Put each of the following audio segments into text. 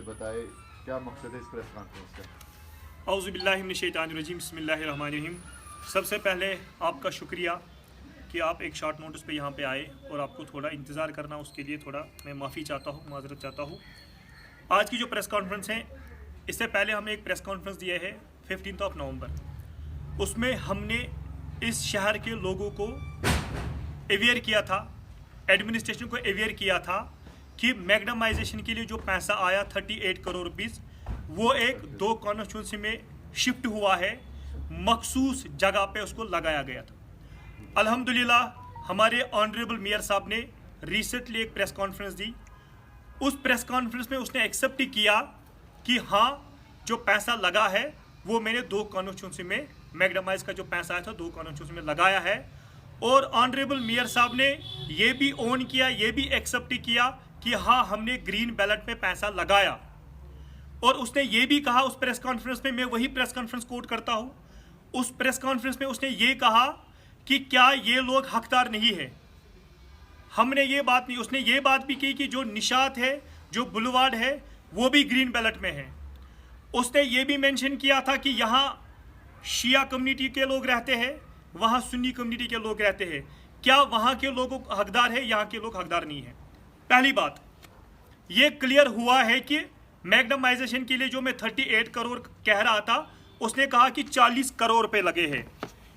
बताए क्या मकसद है इस प्रेस कॉन्फ्रेंस का। औज़ु बिल्लाहि मिनश शैतानिर रजीम, बिस्मिल्लाहिर रहमानिर रहीम। सबसे पहले आपका शुक्रिया कि आप एक शॉर्ट नोटिस पे यहाँ पे आए और आपको थोड़ा इंतज़ार करना, उसके लिए थोड़ा मैं माफ़ी चाहता हूँ, माज़रत चाहता हूँ। आज की जो प्रेस कॉन्फ्रेंस है, इससे पहले हमने एक प्रेस कॉन्फ्रेंस दिया है 15 नवंबर। उसमें हमने इस शहर के लोगों को अवेयर किया था, एडमिनिस्ट्रेशन को अवेयर किया था कि मैग्नेमाइजेशन के लिए जो पैसा आया 38 करोड़ रुपीज़, वो एक 2 कॉन्स्टिट्यूंसी में शिफ्ट हुआ है, मखसूस जगह पे उसको लगाया गया था। अल्हम्दुलिल्लाह हमारे ऑनरेबल मेयर साहब ने रिसेंटली एक प्रेस कॉन्फ्रेंस दी। उस प्रेस कॉन्फ्रेंस में उसने एक्सेप्ट किया कि हाँ, जो पैसा लगा है वो मैंने 2 कॉन्स्टिट्यूंसी में मैग्नेमाइज का जो पैसा आया था 2 कॉन्स्टिट्यूंसी में लगाया है। और ऑनरेबल मेयर साहब ने ये भी ओन किया, ये भी एक्सेप्ट किया कि हाँ, हमने ग्रीन बैलेट में पैसा लगाया। और उसने ये भी कहा उस प्रेस कॉन्फ्रेंस में, मैं वही प्रेस कॉन्फ्रेंस कोट करता हूँ, उस प्रेस कॉन्फ्रेंस में उसने ये कहा कि क्या ये लोग हकदार नहीं है। हमने ये बात नहीं, उसने ये बात भी की कि जो निशात है, जो बुलवार्ड है, वो भी ग्रीन बैलेट में है। उसने ये भी मेंशन किया था कि यहाँ शिया कम्युनिटी के लोग रहते हैं, वहाँ सुन्नी कम्युनिटी के लोग रहते हैं, क्या वहाँ के लोग हकदार है, यहाँ के लोग हकदार नहीं है। पहली बात ये क्लियर हुआ है कि मैग्नेमाइजेशन के लिए जो मैं 38 करोड़ कह रहा था, उसने कहा कि 40 करोड़ रुपए लगे हैं।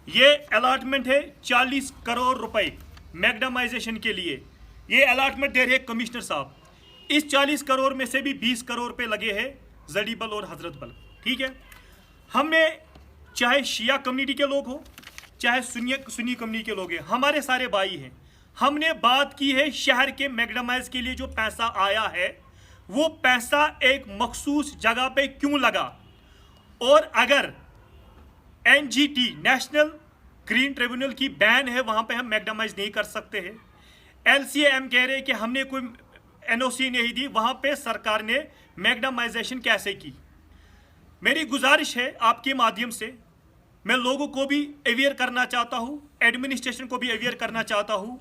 ये अलॉटमेंट है 40 करोड़ रुपए मैग्नेमाइजेशन के लिए, ये अलॉटमेंट दे रहे हैं कमिश्नर साहब। इस 40 करोड़ में से भी 20 करोड़ रुपए लगे हैं जड़ीबल और हजरत बल। ठीक है, हमने चाहे शिया कम्युनिटी के लोग हो, चाहे सुन्नी कम्युनिटी के लोग हैं, हमारे सारे भाई हैं। हमने बात की है शहर के मैग्नेमाइज के लिए जो पैसा आया है, वो पैसा एक मखसूस जगह पे क्यों लगा। और अगर एनजीटी नेशनल ग्रीन ट्रिब्यूनल की बैन है, वहां पे हम मैग्नेमाइज नहीं कर सकते हैं। एलसीएम कह रहे हैं कि हमने कोई एनओसी नहीं दी, वहां पे सरकार ने मैग्नेमाइजेशन कैसे की। मेरी गुजारिश है आपके माध्यम से, मैं लोगों को भी अवेयर करना चाहता हूं, एडमिनिस्ट्रेशन को भी अवेयर करना चाहता हूं।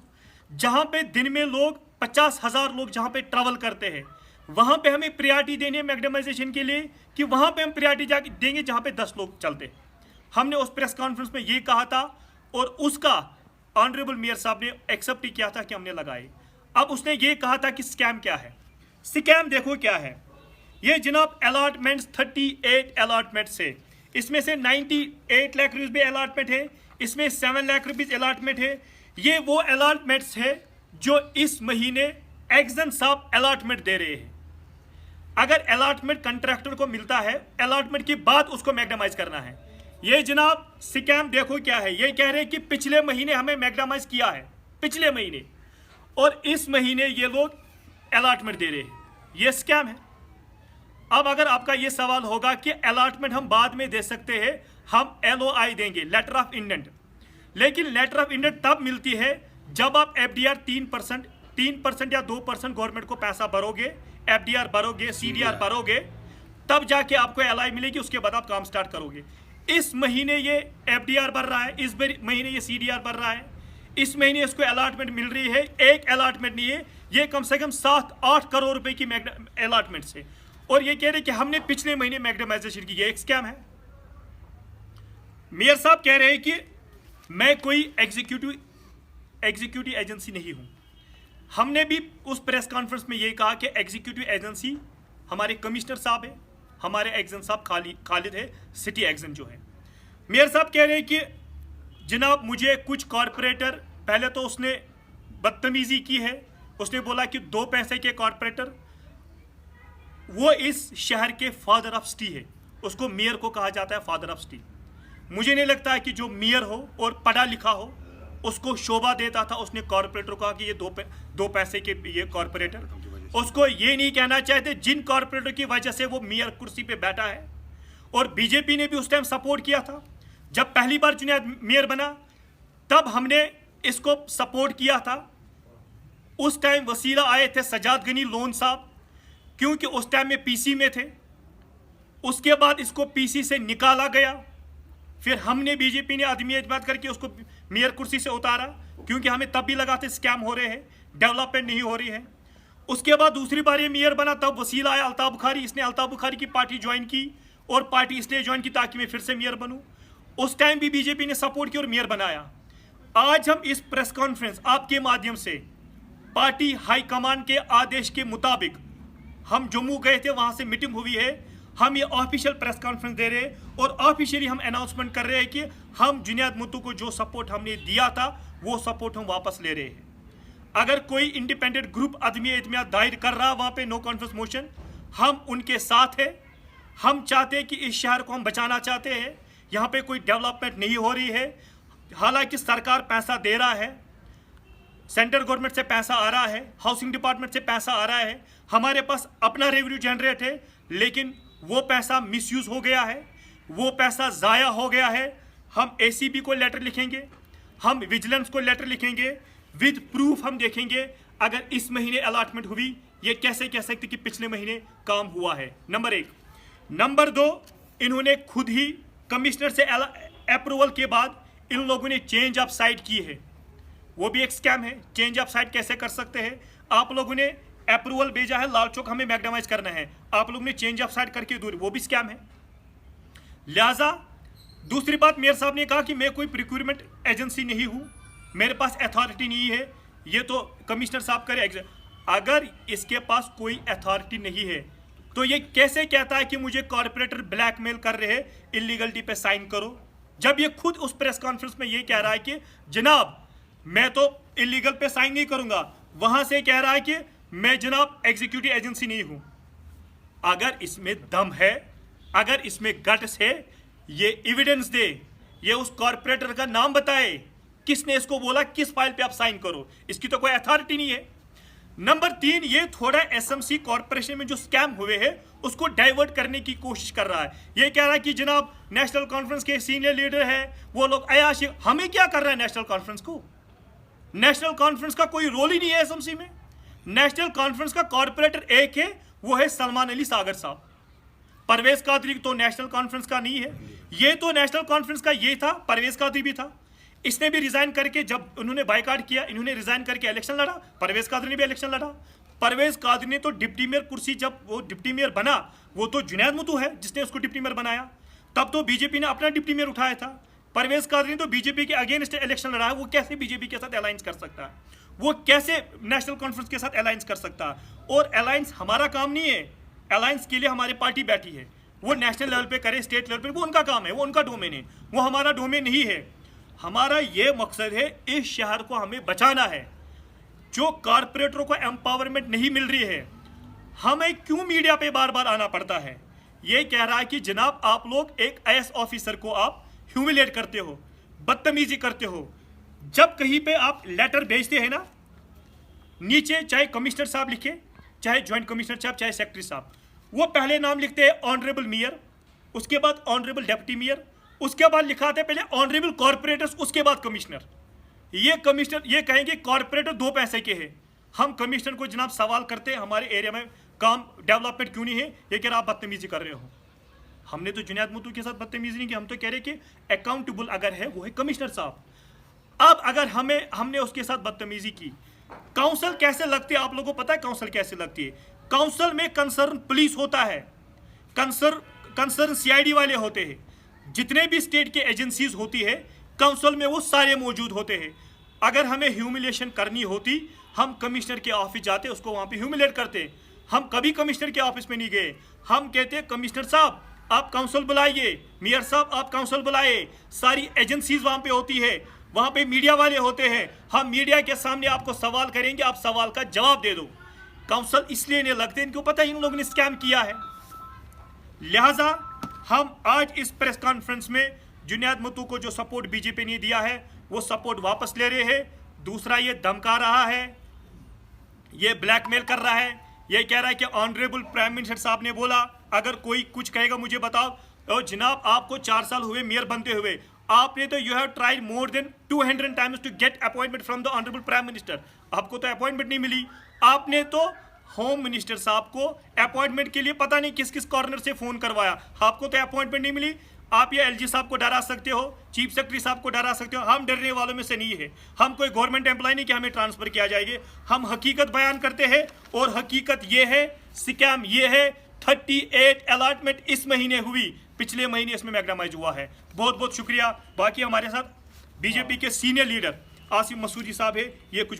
जहां पे दिन में लोग 50,000 लोग जहां पे ट्रैवल करते हैं, वहां पे हमें प्रायोरिटी देनी है मैग्नेमाइजेशन के लिए कि वहां पे हम प्रायोरिटी देंगे जहां पे 10 लोग चलते हैं। हमने उस प्रेस कॉन्फ्रेंस में ये कहा था और उसका ऑनरेबल मेयर साहब ने एक्सेप्ट किया था कि हमने लगाए। अब उसने ये कहा था कि स्कैम क्या है। स्कैम देखो क्या है, ये जनाब अलॉटमेंट्स 38 अलॉटमेंट से, इसमें से 98 लाख रुपीज भी अलॉटमेंट है, इसमें 7 लाख रुपीज अलॉटमेंट है। ये वो अलॉटमेंट्स है जो इस महीने एक्जन साहब अलॉटमेंट दे रहे हैं। अगर अलॉटमेंट कंट्रैक्टर को मिलता है, अलॉटमेंट के बाद उसको मैग्नेमाइज करना है। ये जनाब स्कैम देखो क्या है, ये कह रहे हैं कि पिछले महीने हमें मैग्नेमाइज किया है, पिछले महीने, और इस महीने ये लोग अलॉटमेंट दे रहे हैं। ये स्कैम है। अब अगर आपका ये सवाल होगा कि अलॉटमेंट हम बाद में दे सकते हैं, हम LOI देंगे, लेटर ऑफ इंटेंट, लेकिन लेटर ऑफ इंटेंट तब मिलती है जब आप FDR 3% या 2% गवर्नमेंट को पैसा भरोगे, FDR भरोगे, CDR भरोगे, तब जाके आपको LOI मिलेगी, उसके बाद आप काम स्टार्ट करोगे। इस महीने ये FDR भर रहा है, इस महीने ये CDR भर रहा है, इस महीने इसको अलॉटमेंट मिल रही है। एक अलॉटमेंट नहीं है, ये कम से कम 7-8 करोड़ रुपए की अलॉटमेंट से, और ये कह रहे कि हमने पिछले महीने मैग्नेमाइजेशन की। ये एक स्कैम है। मेयर साहब कह रहे हैं कि मैं कोई एग्जीक्यूटिव एजेंसी नहीं हूं। हमने भी उस प्रेस कॉन्फ्रेंस में ये कहा कि एग्जीक्यूटिव एजेंसी हमारे कमिश्नर साहब है, हमारे एग्जन साहब खालिद है, सिटी एग्जन जो है। मेयर साहब कह रहे हैं कि जनाब मुझे कुछ कॉरपोरेटर, पहले तो उसने बदतमीजी की है, उसने बोला कि 2 पैसे के कॉरपोरेटर, वो इस शहर के फादर ऑफ सिटी है, उसको मेयर को कहा जाता है फादर ऑफ सिटी। मुझे नहीं लगता है कि जो मेयर हो और पढ़ा लिखा हो उसको शोभा देता था उसने कॉरपोरेटर को कहा कि ये 2 पैसे के ये कॉरपोरेटर। उसको ये नहीं कहना चाहते जिन कॉरपोरेटर की वजह से वो मेयर कुर्सी पे बैठा है। और बीजेपी ने भी उस टाइम सपोर्ट किया था, जब पहली बार जुनैद मेयर बना तब हमने इसको सपोर्ट किया था। उस टाइम वसीला आए थे सजाद गनी लोन साहब, क्योंकि उस टाइम में पीसी में थे। उसके बाद इसको पीसी से निकाला गया, फिर हमने बीजेपी ने आदमी एतमाद करके उसको मेयर कुर्सी से उतारा, क्योंकि हमें तब भी लगा था स्कैम हो रहे हैं, डेवलपमेंट नहीं हो रही है। उसके बाद दूसरी बार ये मेयर बना, तब वसील आया अल्ताफ बुखारी, इसने अल्ताफ बुखारी की पार्टी ज्वाइन की और पार्टी इसलिए ज्वाइन की ताकि मैं फिर से मेयर बनूं। उस टाइम भी बीजेपी ने सपोर्ट किया और मेयर बनाया। आज हम इस प्रेस कॉन्फ्रेंस आपके माध्यम से पार्टी हाईकमान के आदेश के मुताबिक हम जम्मू गए थे, वहां से मीटिंग हुई है, हम ये ऑफिशियल प्रेस कॉन्फ्रेंस दे रहे हैं और ऑफिशियली हम अनाउंसमेंट कर रहे हैं कि हम जुनैद मुत्तू को जो सपोर्ट हमने दिया था वो सपोर्ट हम वापस ले रहे हैं। अगर कोई इंडिपेंडेंट ग्रुप अदमी एतमाद दायर कर रहा वहां पे नो कॉन्फ्रेंस मोशन, हम उनके साथ है। हम चाहते हैं कि इस शहर को हम बचाना चाहते हैं। यहाँ पे कोई डेवलपमेंट नहीं हो रही है, हालांकि सरकार पैसा दे रहा है, सेंट्रल गवर्नमेंट से पैसा आ रहा है, हाउसिंग डिपार्टमेंट से पैसा आ रहा है, हमारे पास अपना रेवेन्यू जनरेट है, लेकिन वो पैसा मिसयूज हो गया है, वो पैसा ज़ाया हो गया है। हम एसीबी को लेटर लिखेंगे, हम विजिलेंस को लेटर लिखेंगे, विद प्रूफ हम देखेंगे अगर इस महीने अलॉटमेंट हुई, ये कैसे कह सकते कि पिछले महीने काम हुआ है। नंबर 1। नंबर 2, इन्होंने खुद ही कमिश्नर से अप्रूवल के बाद इन लोगों ने चेंज ऑफ साइट की है, वो भी एक स्कैम है। चेंज ऑफ साइट कैसे कर सकते हैं? आप लोगों ने अप्रूवल भेजा है, लाल चौक हमें मैग्नामाइज करना है, आप लोगों ने चेंज ऑफ साइट करके दूर, वो भी स्कैम है। लिहाजा दूसरी बात, मेयर साहब ने कहा कि मैं कोई प्रिक्यूरमेंट एजेंसी नहीं हूं, मेरे पास अथॉरिटी नहीं है, ये तो कमिश्नर साहब करे। अगर इसके पास कोई अथॉरिटी नहीं है तो ये कैसे कहता है कि मुझे कॉर्पोरेटर ब्लैकमेल कर रहे हैं, इलीगलिटी पे साइन करो, जब ये खुद उस प्रेस कॉन्फ्रेंस में ये कह रहा है कि जनाब मैं तो इलीगल पे साइन नहीं करूंगा, वहां से कह रहा है कि मैं जनाब एग्जीक्यूटिव एजेंसी नहीं हूं। अगर इसमें दम है, अगर इसमें गट्स है, ये एविडेंस दे, ये उस कॉर्पोरेटर का नाम बताए, किसने इसको बोला किस फाइल पे आप साइन करो, इसकी तो कोई अथॉरिटी नहीं है। नंबर 3, ये थोड़ा एसएमसी कॉर्पोरेशन में जो स्कैम हुए हैं उसको डाइवर्ट करने की कोशिश कर रहा है। ये कह रहा है कि जनाब नेशनल कॉन्फ्रेंस के सीनियर लीडर है, वो लोग अयाशी, हमें क्या कर रहा है नेशनल कॉन्फ्रेंस को? नेशनल कॉन्फ्रेंस का कोई रोल ही नहीं है एसएमसी में। नेशनल कॉन्फ्रेंस का कॉर्पोरेटर एक है, वो है सलमान अली सागर साहब। परवेज कादरी तो नेशनल कॉन्फ्रेंस का नहीं है, ये तो नेशनल कॉन्फ्रेंस का ये था, परवेज कादरी भी था, इसने भी रिजाइन करके, जब उन्होंने बायकॉट किया इन्होंने रिजाइन करके इलेक्शन लड़ा, परवेज कादरी ने भी इलेक्शन लड़ा। परवेज कादरी ने तो डिप्टी मेयर कुर्सी, जब वो डिप्टी मेयर बना, वो तो जुनैद मुत्तू है जिसने उसको डिप्टी मेयर बनाया, तब तो बीजेपी ने अपना डिप्टी मेयर उठाया था। परवेज कादरी ने तो बीजेपी के अगेंस्ट इलेक्शन लड़ा है, वो कैसे बीजेपी के साथ अलायंस कर सकता है, वो कैसे नेशनल कॉन्फ्रेंस के साथ अलायंस कर सकता है? और अलायंस हमारा काम नहीं है, अलायंस के लिए हमारी पार्टी बैठी है, वो नेशनल लेवल पे करे, स्टेट लेवल पे, वो उनका काम है, वो उनका डोमेन है, वो हमारा डोमेन नहीं है। हमारा ये मकसद है, इस शहर को हमें बचाना है। जो कॉर्पोरेटरों को एम्पावरमेंट नहीं मिल रही है, हमें क्यों मीडिया पे बार बार आना पड़ता है? ये कह रहा है कि जनाब आप लोग एक आईएएस ऑफिसर को आप ह्यूमिलेट करते हो, बदतमीजी करते हो। जब कहीं पे आप लेटर भेजते हैं ना, नीचे चाहे कमिश्नर साहब लिखे, चाहे ज्वाइंट कमिश्नर साहब, चाहे सेक्रेटरी साहब, वो पहले नाम लिखते हैं ऑनरेबल मेयर, उसके बाद ऑनरेबल डेप्टी मेयर, उसके बाद लिखाते पहले ऑनरेबल कॉर्पोरेटर्स, उसके बाद कमिश्नर। ये कमिश्नर ये कहेंगे कॉर्पोरेटर 2 पैसे के हैं। हम कमिश्नर को जनाब सवाल करते हैं हमारे एरिया में काम डेवलपमेंट क्यों नहीं है, ये कह रहा आप बदतमीजी कर रहे हो। हमने तो जुनैद मुत्तू के साथ बदतमीजी नहीं की, हम तो कह रहे कि अकाउंटेबल अगर है वो है कमिश्नर साहब। अब अगर हमने उसके साथ बदतमीजी की, काउंसिल कैसे लगती है आप लोगों को पता है? काउंसिल कैसे लगती है? काउंसिल में कंसर्न पुलिस होता है, कंसर्न सीआईडी वाले होते हैं, जितने भी स्टेट के एजेंसीज होती है काउंसिल में वो सारे मौजूद होते हैं। अगर हमें ह्यूमिलेशन करनी होती, हम कमिश्नर के ऑफिस जाते, उसको वहां पे ह्यूमिलेट करते। हम कभी कमिश्नर के ऑफिस में नहीं गए, हम कहते कमिश्नर साहब आप काउंसिल बुलाइए, मेयर साहब आप काउंसिल बुलाए, सारी एजेंसीज वहां पे होती है, वहां पे मीडिया वाले होते हैं, हम मीडिया के सामने आपको सवाल करेंगे, आप सवाल का जवाब दे दो। काउंसिल इसलिए नहीं लगते, इनको पता है इन लोगों ने स्कैम किया है। लिहाजा हम आज इस प्रेस कॉन्फ्रेंस में जुनैद मुत्तू को जो सपोर्ट बीजेपी ने दिया है वो सपोर्ट वापस ले रहे हैं। दूसरा, ये धमका रहा है, ये ब्लैकमेल कर रहा है, ये कह रहा है कि ऑनरेबल प्राइम मिनिस्टर साहब ने बोला अगर कोई कुछ कहेगा मुझे बताओ। और जनाब आपको 4 साल हुए मेयर बनते हुए, आपने तो you have tried more than 200 times to get appointment from the honourable prime minister, आपको तो अपॉइंटमेंट नहीं मिली। आपने तो होम मिनिस्टर साहब को अपॉइंटमेंट के लिए पता नहीं किस किस कॉर्नर से फ़ोन करवाया, आपको तो अपॉइंटमेंट नहीं मिली। आप ये एलजी साहब को डरा सकते हो, चीफ सेक्रेटरी साहब को डरा सकते हो, हम डरने वालों में से नहीं है। हम कोई गवर्नमेंट एम्प्लॉय नहीं कि हमें ट्रांसफ़र किया जाएगा। हम हकीकत बयान करते हैं और हकीकत ये है, स्कैम ये है। 38 अलॉटमेंट इस महीने हुई, पिछले महीने इसमें मैग्नामाइज हुआ है। बहुत बहुत शुक्रिया। बाकी हमारे साथ बीजेपी के सीनियर लीडर आसिफ मसूदी साहब है, ये कुछ